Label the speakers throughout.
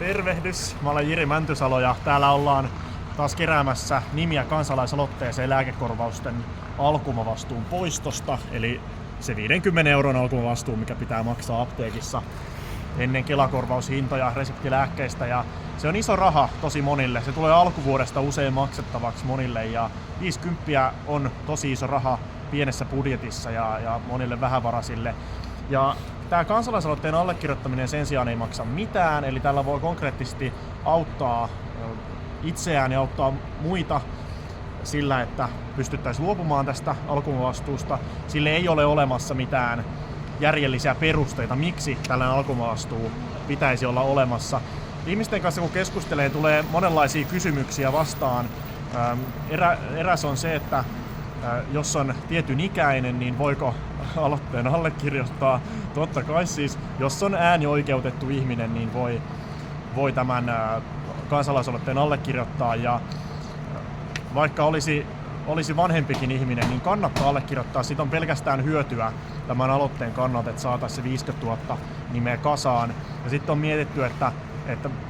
Speaker 1: Tervehdys! Mä olen Jiri Mäntysalo ja täällä ollaan taas keräämässä nimiä kansalaisaloitteeseen lääkekorvausten alkuomavastuun poistosta. Eli se 50 € alkuomavastuu, mikä pitää maksaa apteekissa ennen Kela-korvaushintoja reseptilääkkeistä. Ja se on iso raha tosi monille. Se tulee alkuvuodesta usein maksettavaksi monille ja 50 on tosi iso raha pienessä budjetissa ja monille vähävaraisille. Ja tämä kansalaisaloitteen allekirjoittaminen sen sijaan ei maksa mitään, eli tällä voi konkreettisesti auttaa itseään ja auttaa muita sillä, että pystyttäisiin luopumaan tästä alkuomavastuusta. Sille ei ole olemassa mitään järjellisiä perusteita, miksi tällainen alkuomavastuu pitäisi olla olemassa. Ihmisten kanssa kun keskustelee, tulee monenlaisia kysymyksiä vastaan. Eräs on se, että jos on tietyn ikäinen, niin voiko aloitteen allekirjoittaa? Totta kai siis, jos on äänioikeutettu ihminen, niin voi tämän kansalaisaloitteen allekirjoittaa. Ja vaikka olisi vanhempikin ihminen, niin kannattaa allekirjoittaa. Siitä on pelkästään hyötyä tämän aloitteen kannalta, että saataisiin se 50 000 nimeä kasaan. Ja sitten on mietitty, että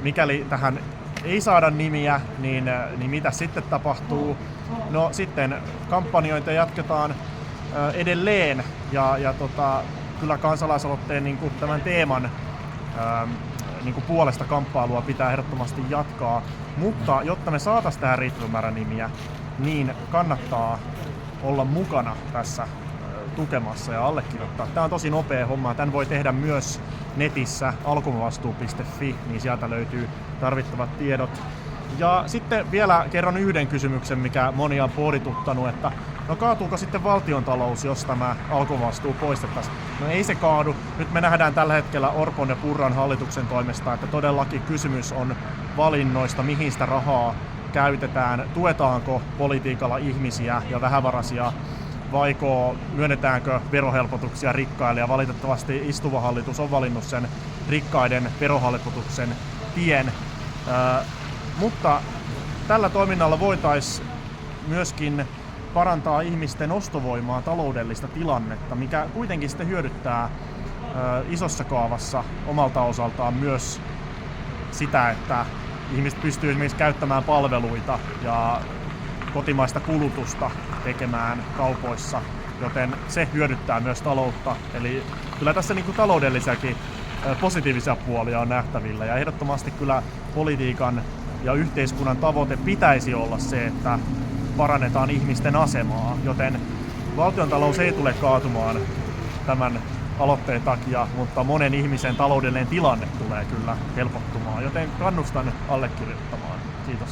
Speaker 1: mikäli tähän ei saada nimiä, niin mitä sitten tapahtuu? No sitten kampanjoita jatketaan edelleen ja kyllä kansalaisaloitteen niin kuin tämän teeman niin kuin puolesta kamppailua pitää ehdottomasti jatkaa, mutta jotta me saataisiin tähän riittävä määrä nimiä, niin kannattaa olla mukana tässä tukemassa ja allekirjoittaa. Tämä on tosi nopea homma. Tämän voi tehdä myös netissä alkuomavastuu.fi, niin sieltä löytyy tarvittavat tiedot. Ja sitten vielä kerron yhden kysymyksen, mikä monia on pohdituttanut, että no kaatuuko sitten valtiontalous, jos tämä alkuomavastuu poistettaisiin? No ei se kaadu. Nyt me nähdään tällä hetkellä Orpon ja Purran hallituksen toimesta, että todellakin kysymys on valinnoista, mihin sitä rahaa käytetään, tuetaanko politiikalla ihmisiä ja vähävaraisia, vaiko myönnetäänkö verohelpotuksia rikkaille, ja valitettavasti istuva hallitus on valinnut sen rikkaiden verohelpotuksen tien. Mutta tällä toiminnalla voitaisiin myöskin parantaa ihmisten ostovoimaa, taloudellista tilannetta, mikä kuitenkin sitten hyödyttää isossa kaavassa omalta osaltaan myös sitä, että ihmiset pystyy esimerkiksi käyttämään palveluita ja kotimaista kulutusta tekemään kaupoissa, joten se hyödyttää myös taloutta. Eli kyllä tässä niin kuin taloudellisiakin positiivisia puolia on nähtävillä, ja ehdottomasti kyllä politiikan ja yhteiskunnan tavoite pitäisi olla se, että parannetaan ihmisten asemaa, joten valtiontalous ei tule kaatumaan tämän aloitteen takia, mutta monen ihmisen taloudellinen tilanne tulee kyllä helpottumaan, joten kannustan allekirjoittamaan. Kiitos.